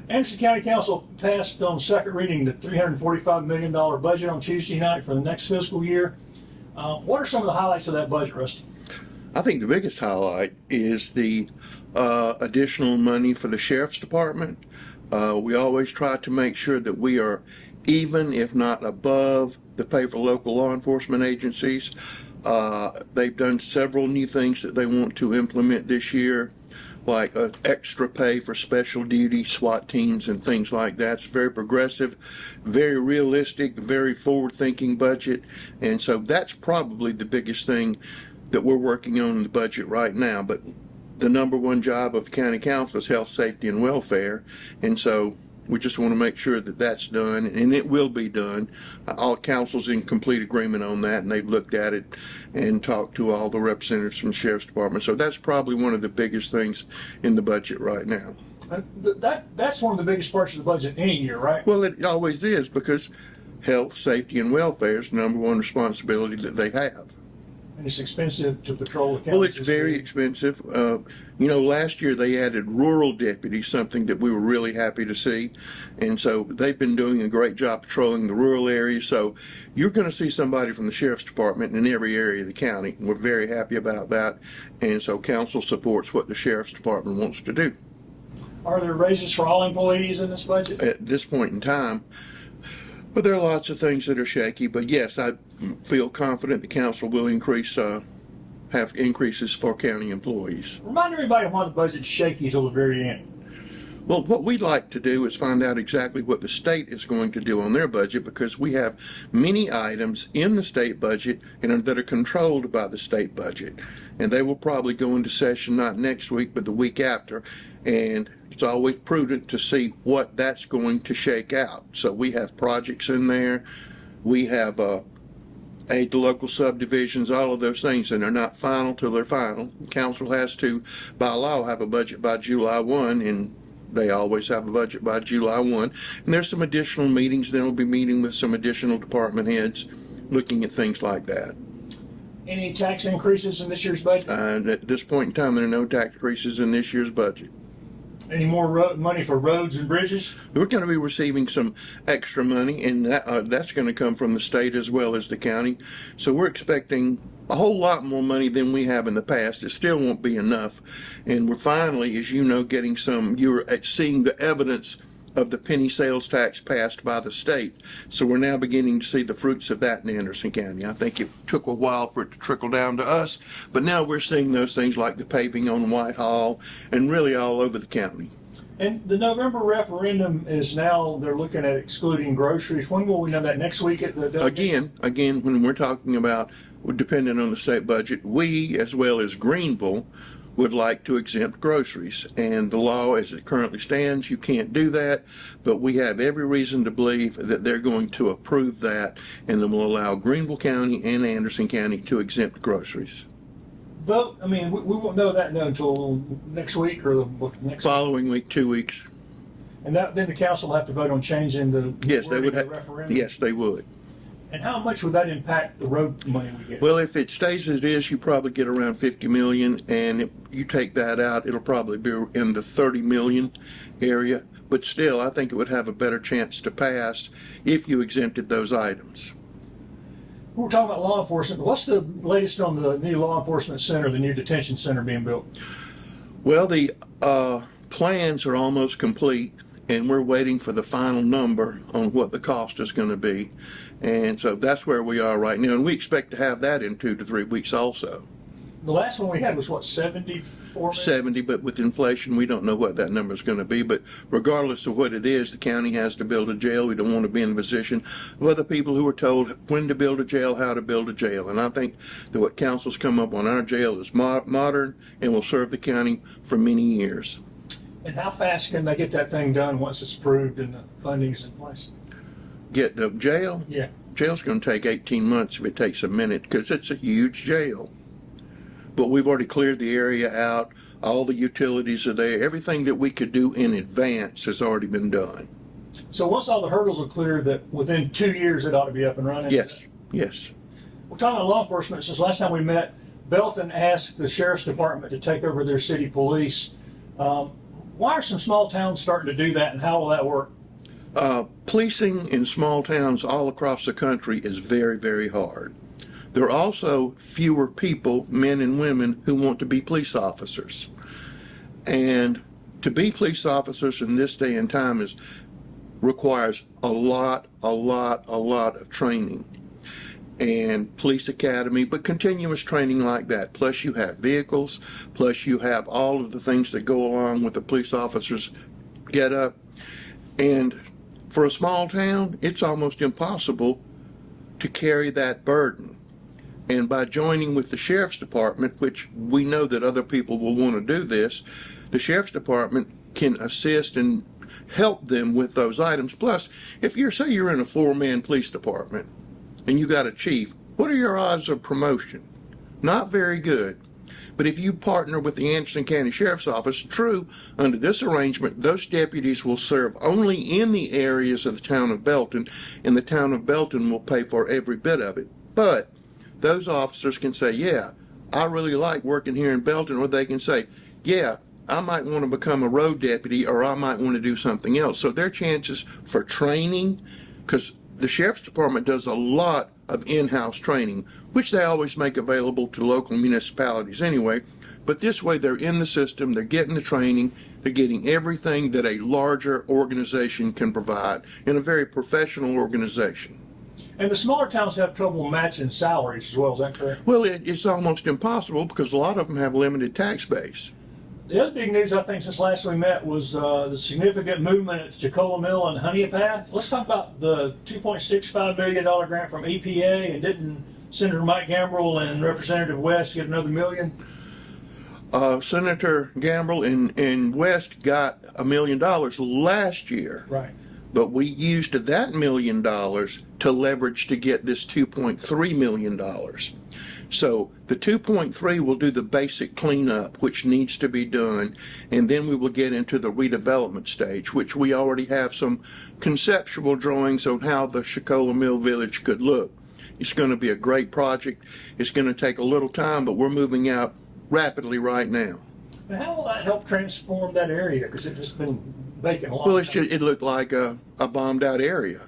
Anderson County Council passed on second reading the $345 million budget on Tuesday night for the next fiscal year. What are some of the highlights of that budget, Rusty? I think the biggest highlight is the additional money for the Sheriff's Department. We always try to make sure that we are even, if not above, the pay for local law enforcement agencies. They've done several new things that they want to implement this year, like extra pay for special duty SWAT teams and things like that. It's very progressive, very realistic, very forward-thinking budget, and so that's probably the biggest thing that we're working on in the budget right now. But the number one job of county council is health, safety, and welfare, and so we just want to make sure that that's done, and it will be done. All council's in complete agreement on that, and they've looked at it and talked to all the representatives from the Sheriff's Department. So that's probably one of the biggest things in the budget right now. That's one of the biggest parts of the budget any year, right? Well, it always is, because health, safety, and welfare is the number one responsibility that they have. And it's expensive to patrol the county. Well, it's very expensive. Last year they added rural deputies, something that we were really happy to see. And so they've been doing a great job patrolling the rural areas. So you're going to see somebody from the Sheriff's Department in every area of the county. We're very happy about that. And so council supports what the Sheriff's Department wants to do. Are there raises for all employees in this budget? At this point in time, but there are lots of things that are shaky. But yes, I feel confident the council will have increases for county employees. Remind everybody why the budget's shaky until the very end. Well, what we'd like to do is find out exactly what the state is going to do on their budget, because we have many items in the state budget that are controlled by the state budget. And they will probably go into session not next week, but the week after. And it's always prudent to see what that's going to shake out. So we have projects in there. We have aid to local subdivisions, all of those things, and they're not final till they're final. Council has to, by law, have a budget by July 1, and they always have a budget by July 1. And there's some additional meetings. Then we'll be meeting with some additional department heads, looking at things like that. Any tax increases in this year's budget? At this point in time, there are no tax increases in this year's budget. Any more money for roads and bridges? We're going to be receiving some extra money, and that's going to come from the state as well as the county. So we're expecting a whole lot more money than we have in the past. It still won't be enough. And we're finally, as you know, getting you're seeing the evidence of the penny sales tax passed by the state. So we're now beginning to see the fruits of that in Anderson County. I think it took a while for it to trickle down to us, but now we're seeing those things like the paving on Whitehall and really all over the county. And the November referendum is now, they're looking at excluding groceries. When will we know that? Next week at the delegation? Again, when we're talking about, depending on the state budget, we, as well as Greenville, would like to exempt groceries, and the law as it currently stands, you can't do that, but we have every reason to believe that they're going to approve that, and then will allow Greenville County and Anderson County to exempt groceries. Vote, I mean, we won't know that until next week or the next following week, 2 weeks. And then the council will have to vote on changing the referendum? Yes, they would. And how much would that impact the road money we get? Well, if it stays as it is, you probably get around $50 million, and if you take that out, it'll probably be in the $30 million area. But still, I think it would have a better chance to pass if you exempted those items. We're talking about law enforcement. What's the latest on the new law enforcement center, the new detention center being built? Well, the plans are almost complete, and we're waiting for the final number on what the cost is going to be. And so that's where we are right now, and we expect to have that in 2 to 3 weeks also. The last one we had was what, 74 million? 70, but with inflation, we don't know what that number is going to be. But regardless of what it is, the county has to build a jail. We don't want to be in the position of other people who are told when to build a jail, how to build a jail. And I think that what council's come up on our jail is modern and will serve the county for many years. And how fast can they get that thing done once it's approved and the funding's in place? Get the jail? Yeah. Jail's going to take 18 months if it takes a minute, because it's a huge jail. But we've already cleared the area out. All the utilities are there. Everything that we could do in advance has already been done. So once all the hurdles are cleared, that within 2 years it ought to be up and running? Yes, yes. We're talking about law enforcement. Since last time we met, Belton asked the Sheriff's Department to take over their city police. Why are some small towns starting to do that, and how will that work? Policing in small towns all across the country is very, very hard. There are also fewer people, men and women, who want to be police officers. And to be police officers in this day and time requires a lot of training. And police academy, but continuous training like that. Plus you have vehicles, plus you have all of the things that go along with the police officers get up. And for a small town, it's almost impossible to carry that burden. And by joining with the sheriff's department, which we know that other people will want to do this, the sheriff's department can assist and help them with those items. Plus, if say you're in a 4-man police department and you got a chief, what are your odds of promotion? Not very good. But if you partner with the Anderson County Sheriff's Office, true, under this arrangement, those deputies will serve only in the areas of the town of Belton, and the town of Belton will pay for every bit of it. But those officers can say, yeah, I really like working here in Belton, or they can say, yeah, I might want to become a road deputy, or I might want to do something else. So their chances for training, because the Sheriff's Department does a lot of in-house training, which they always make available to local municipalities anyway. But this way they're in the system, they're getting the training, they're getting everything that a larger organization can provide in a very professional organization. And the smaller towns have trouble matching salaries as well, is that correct? Well, it's almost impossible because a lot of them have limited tax base. The other big news, I think, since last we met was the significant movement at the Chicola Mill and Honeypath. Let's talk about the $2.65 million grant from EPA, and didn't Senator Mike Gambrill and Representative West get another $1 million? Senator Gambrill and West got $1 million last year. Right. But we used that $1 million to leverage to get this $2.3 million. So the 2.3 will do the basic cleanup, which needs to be done, and then we will get into the redevelopment stage, which we already have some conceptual drawings on how the Chicola Mill Village could look. It's going to be a great project. It's going to take a little time, but we're moving out rapidly right now. And how will that help transform that area? Because it's just been vacant a long Well, time. it looked like a bombed out area.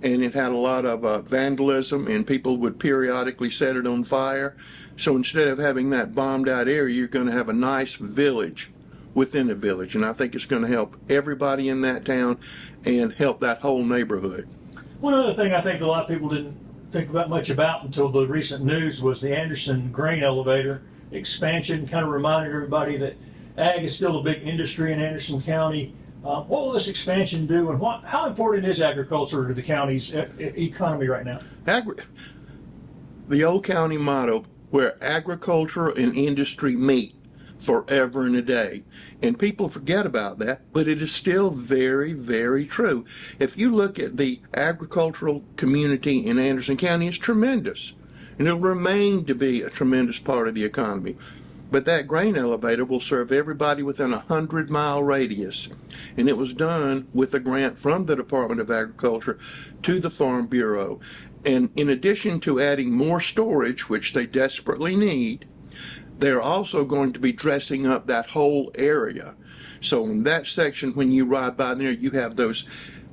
And it had a lot of vandalism, and people would periodically set it on fire. So instead of having that bombed out area, you're going to have a nice village within a village. And I think it's going to help everybody in that town and help that whole neighborhood. One other thing I think a lot of people didn't think about much about until the recent news was the Anderson grain elevator expansion. Kind of reminded everybody that ag is still a big industry in Anderson County. What will this expansion do, and how important is agriculture to the county's economy right now? The old county motto, where agriculture and industry meet forever and a day. And people forget about that, but it is still very, very true. If you look at the agricultural community in Anderson County, it's tremendous. And it'll remain to be a tremendous part of the economy. But that grain elevator will serve everybody within a 100-mile radius. And it was done with a grant from the Department of Agriculture to the Farm Bureau. And in addition to adding more storage, which they desperately need, they're also going to be dressing up that whole area. So in that section, when you ride by there, you have those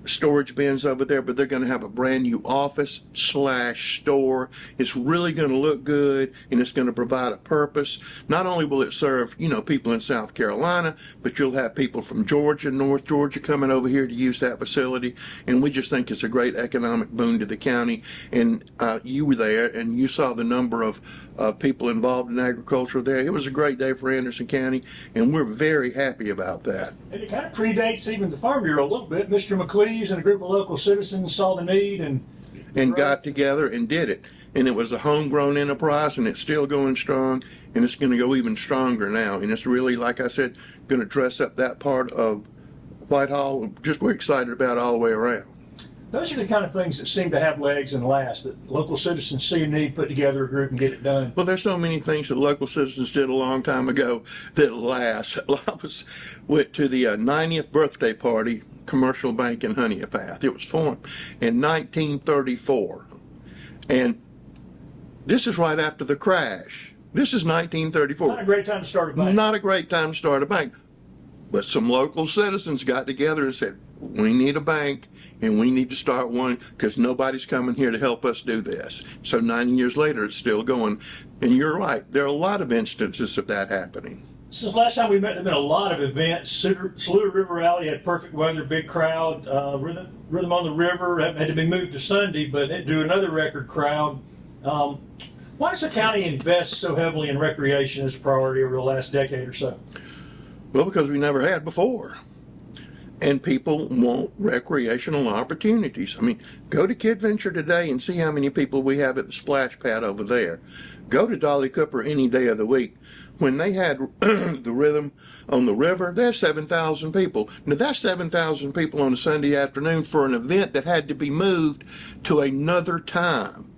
storage bins over there, but they're going to have a brand new office/store. It's really going to look good, and it's going to provide a purpose. Not only will it serve, people in South Carolina, but you'll have people from Georgia, North Georgia coming over here to use that facility. And we just think it's a great economic boon to the county. And you were there, and you saw the number of people involved in agriculture there. It was a great day for Anderson County, and we're very happy about that. And it kind of predates even the Farm Bureau a little bit. Mr. McLeese and a group of local citizens saw the need and got together and did it. And it was a homegrown enterprise, and it's still going strong, and it's going to go even stronger now. And it's really, like I said, going to dress up that part of Whitehall. Just we're excited about it all the way around. Those are the kind of things that seem to have legs and last, that local citizens see a need, put together a group and get it done. Well, there's so many things that local citizens did a long time ago that last. I went to the 90th birthday party, Commercial Bank in Honeypath. It was formed in 1934. And this is right after the crash. This is 1934. Not a great time to start a bank. Not a great time to start a bank. But some local citizens got together and said, we need a bank and we need to start one because nobody's coming here to help us do this. So 90 years later, it's still going. And you're right, there are a lot of instances of that happening. Since last time we met, there have been a lot of events. Saluda River Rally had perfect weather, big crowd. Rhythm on the River had to be moved to Sunday, but it drew another record crowd. Why does the county invest so heavily in recreation as a priority over the last decade or so? Well, because we never had before. And people want recreational opportunities. I mean, go to Kid Venture today and see how many people we have at the splash pad over there. Go to Dolly Cooper any day of the week. When they had the Rhythm on the River, there's 7,000 people. Now, that's 7,000 people on a Sunday afternoon for an event that had to be moved to another time.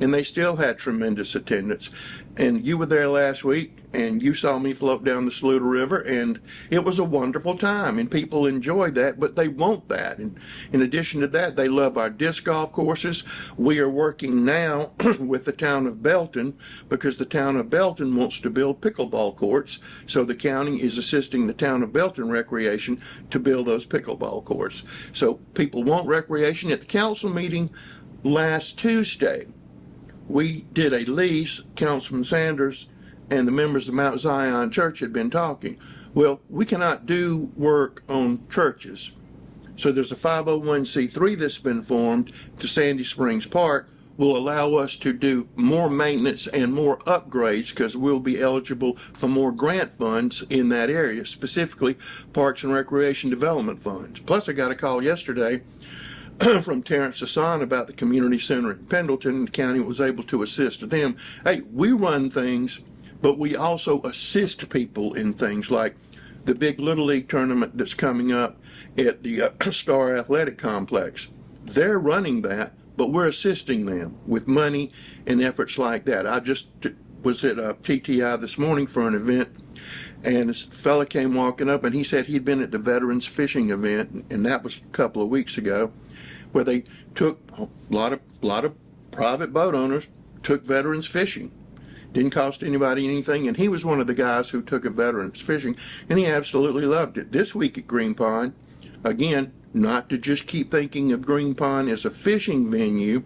And they still had tremendous attendance. And you were there last week, and you saw me float down the Saluda River, and it was a wonderful time, and people enjoy that, but they want that. And in addition to that, they love our disc golf courses. We are working now with the town of Belton because the town of Belton wants to build pickleball courts, so the county is assisting the town of Belton Recreation to build those pickleball courts. So people want recreation. At the council meeting last Tuesday, we did a lease. Councilman Sanders and the members of Mount Zion Church had been talking. Well, we cannot do work on churches. So there's a 501c3 that's been formed to Sandy Springs Park, will allow us to do more maintenance and more upgrades because we'll be eligible for more grant funds in that area, specifically Parks and Recreation Development funds. Plus, I got a call yesterday from Terrence Hassan about the community center in Pendleton. The county was able to assist them. Hey, we run things, but we also assist people in things like the big Little League tournament that's coming up at the Star Athletic Complex. They're running that, but we're assisting them with money and efforts like that. I just was at a TTI this morning for an event, and this fella came walking up, and he said he'd been at the Veterans Fishing event, and that was a couple of weeks ago, where they took a lot of private boat owners took veterans fishing. Didn't cost anybody anything, and he was one of the guys who took a veterans fishing, and he absolutely loved it. This week at Green Pond, again, not to just keep thinking of Green Pond as a fishing venue,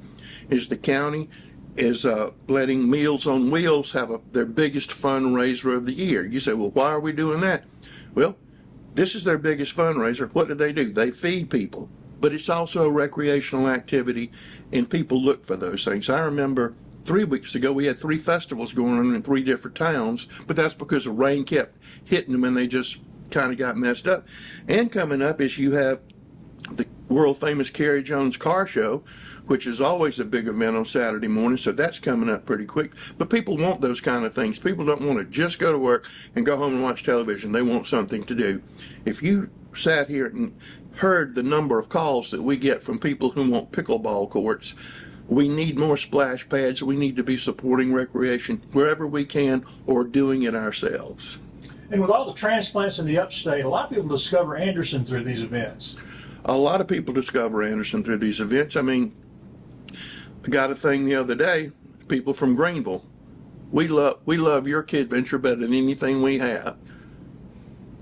is the county is letting Meals on Wheels have their biggest fundraiser of the year. You say, well, why are we doing that? Well, this is their biggest fundraiser. What do? They feed people. But it's also a recreational activity, and people look for those things. I remember 3 weeks ago, we had 3 festivals going on in 3 different towns, but that's because the rain kept hitting them and they just kind of got messed up. And coming up is you have the world famous Kerry Jones Car Show, which is always a big event on Saturday morning, so that's coming up pretty quick. But people want those kind of things. People don't want to just go to work and go home and watch television. They want something to do. If you sat here and heard the number of calls that we get from people who want pickleball courts, we need more splash pads. We need to be supporting recreation wherever we can or doing it ourselves. And with all the transplants in the upstate, a lot of people discover Anderson through these events. A lot of people discover Anderson through these events. I mean, I got a thing the other day, people from Greenville, we love your Kid Venture better than anything we have.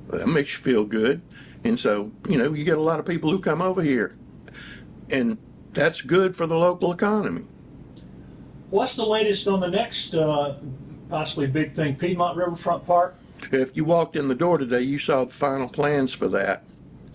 That makes you feel good. And so, you get a lot of people who come over here, and that's good for the local economy. What's the latest on the next possibly big thing, Piedmont Riverfront Park? If you walked in the door today, you saw the final plans for that,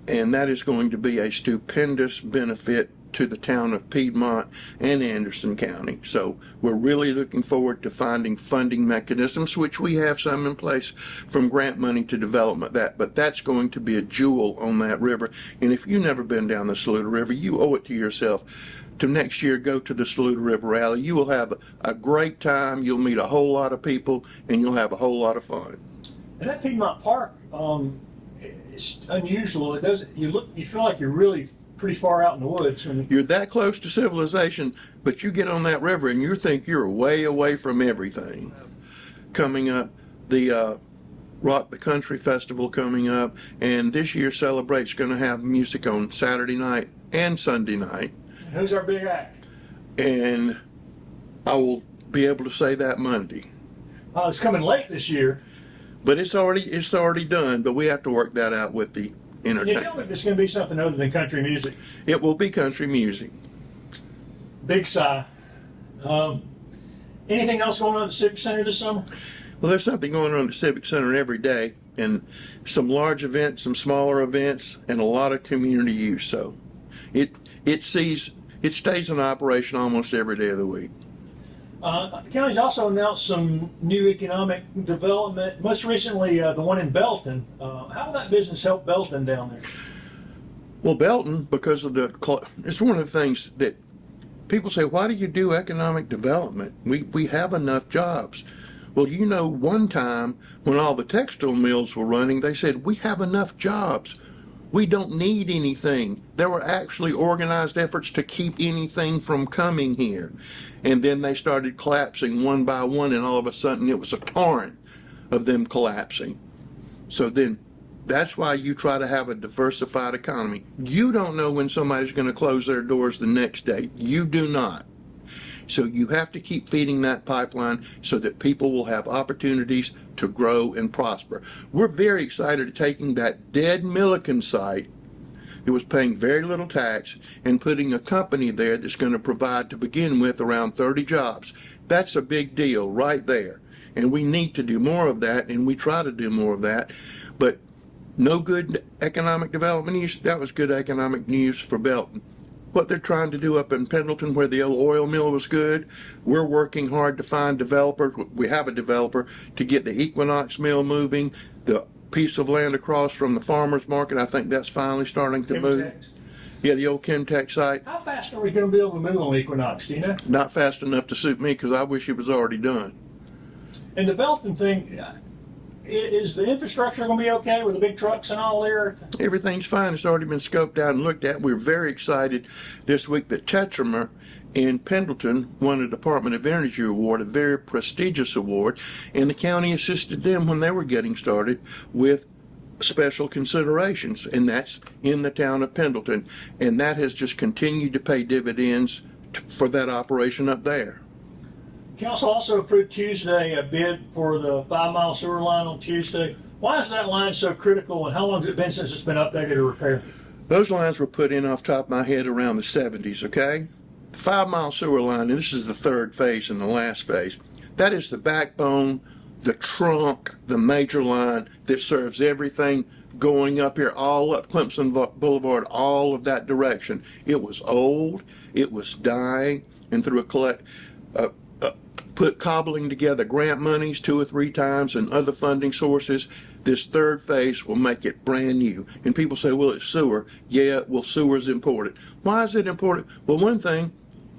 and that is going to be a stupendous benefit to the town of Piedmont and Anderson County. So we're really looking forward to finding funding mechanisms, which we have some in place, from grant money to development but that's going to be a jewel on that river. And if you've never been down the Saluda River, you owe it to yourself to next year go to the Saluda River Rally. You will have a great time. You'll meet a whole lot of people, and you'll have a whole lot of fun. And that Piedmont Park, it's unusual. You feel like you're really pretty far out in the woods. You're that close to civilization, but you get on that river and you think you're way away from everything. Coming up, the Rock the Country Festival coming up, and this year's Celebrate's going to have music on Saturday night and Sunday night. Who's our big act? And I will be able to say that Monday. It's coming late this year. But it's already done, but we have to work that out with the Can you tell me entertainment. if it's going to be something other than country music? It will be country music. Big sigh. Anything else going on at the Civic Center this summer? Well, there's something going on at the Civic Center every day, and some large events, some smaller events, and a lot of community use. So it stays in operation almost every day of the week. The county's also announced some new economic development, most recently the one in Belton. How will that business help Belton down there? Well, Belton, because of it's one of the things that people say, why do you do economic development? We have enough jobs. Well, one time when all the textile mills were running, they said, we have enough jobs. We don't need anything. There were actually organized efforts to keep anything from coming here. And then they started collapsing one by one, and all of a sudden it was a torrent of them collapsing. So then that's why you try to have a diversified economy. You don't know when somebody's going to close their doors the next day. You do not. So you have to keep feeding that pipeline so that people will have opportunities to grow and prosper. We're very excited at taking that dead Milliken site that was paying very little tax and putting a company there that's going to provide, to begin with, around 30 jobs. That's a big deal right there. And we need to do more of that, and we try to do more of that. But no good economic development news. That was good economic news for Belton. What they're trying to do up in Pendleton, where the old oil mill was good, we're working hard to find developers. We have a developer to get the Equinox Mill moving. The piece of land across from the farmer's market, I think that's finally starting to move. Chemtex? Yeah, the old Chemtech site. How fast are we going to be able to move on Equinox? Do you know? Not fast enough to suit me, because I wish it was already done. And the Belton thing, is the infrastructure going to be okay with the big trucks and all there? Everything's fine. It's already been scoped out and looked at. We're very excited this week that Tetramer in Pendleton won a Department of Energy award, a very prestigious award, and the county assisted them when they were getting started with special considerations, and that's in the town of Pendleton, and that has just continued to pay dividends for that operation up there. Council also approved Tuesday a bid for the 5-mile sewer line on Tuesday. Why is that line so critical, and how long has it been since it's been updated or repaired? Those lines were put in off the top of my head around the 70s, okay? The 5-mile sewer line, and this is the third phase and the last phase, that is the backbone, the trunk, the major line that serves everything going up here, all up Clemson Boulevard, all of that direction. It was old, it was dying, and through cobbling together grant monies 2 or 3 times and other funding sources, this third phase will make it brand new. And people say, well, it's sewer. Yeah, well, sewer is important. Why is it important? Well, one thing,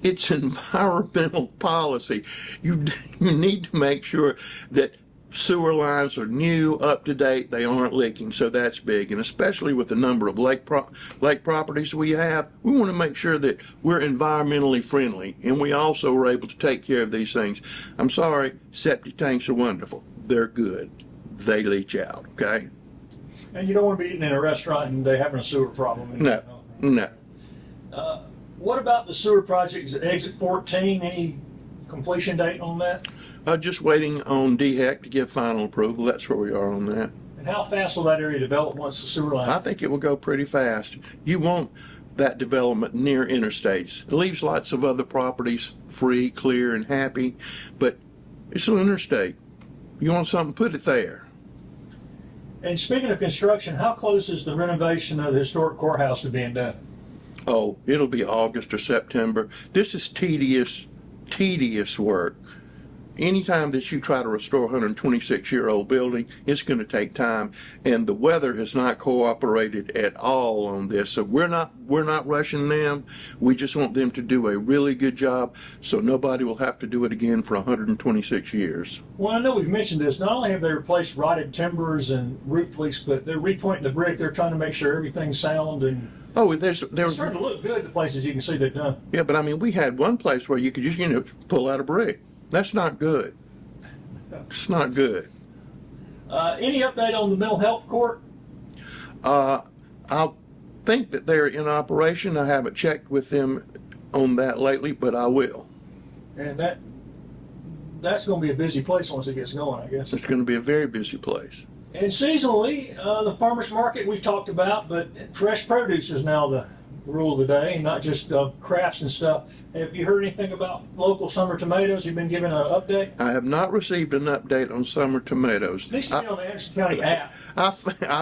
it's environmental policy. You need to make sure that sewer lines are new, up to date, they aren't leaking, so that's big. And especially with the number of lake properties we have, we want to make sure that we're environmentally friendly, and we also are able to take care of these things. I'm sorry, septic tanks are wonderful. They're good. They leach out, okay? And you don't want to be eating in a restaurant and they having a sewer problem. No. What about the sewer projects at Exit 14? Any completion date on that? Just waiting on DHEC to give final approval. That's where we are on that. And how fast will that area develop once the sewer line? I think it will go pretty fast. You want that development near interstates. It leaves lots of other properties free, clear, and happy, but it's an interstate. You want something, put it there. And speaking of construction, how close is the renovation of the historic courthouse to being done? Oh, it'll be August or September. This is tedious work. Anytime that you try to restore a 126-year-old building, it's going to take time, and the weather has not cooperated at all on this. So we're not rushing them. We just want them to do a really good job, so nobody will have to do it again for 126 years. Well, I know we've mentioned this. Not only have they replaced rotted timbers and roof leaks, but they're repointing the brick. They're trying to make sure everything's sound and. Oh, It's starting to look good. The places you can see they've done. Yeah, but I mean, we had one place where you could just pull out a brick. That's not good. It's not good. Any update on the mental health court? I think that they're in operation. I haven't checked with them on that lately, but I will. And that that's going to be a busy place once it gets going, I guess. It's going to be a very busy place. And seasonally, the farmers market we've talked about, but fresh produce is now the rule of the day, not just crafts and stuff. Have you heard anything about local summer tomatoes? You've been given an update? I have not received an update on summer tomatoes. They should be on the Anderson County app. I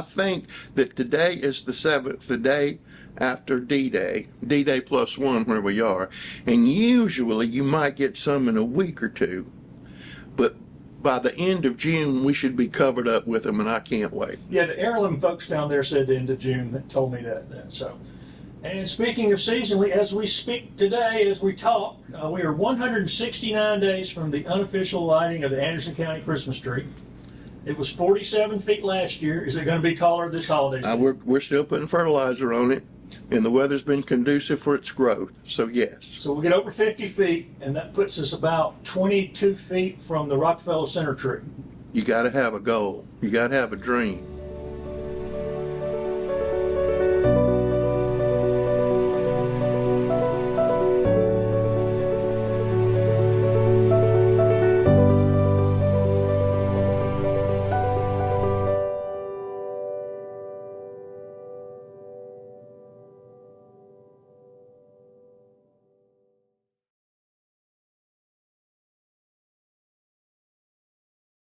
think that today is the 7th, the day after D-Day, D-Day +1 where we are, and usually you might get some in a week or two, but by the end of June we should be covered up with them, and I can't wait. Yeah, the heirloom folks down there said the end of June that told me that. So, and speaking of seasonally, as we speak today, as we talk, we are 169 days from the unofficial lighting of the Anderson County Christmas tree. It was 47 feet last year. Is it going to be taller this holiday season? We're still putting fertilizer on it, and the weather's been conducive for its growth, so yes. So we'll get over 50 feet, and that puts us about 22 feet from the Rockefeller Center tree. You got to have a goal. You got to have a dream.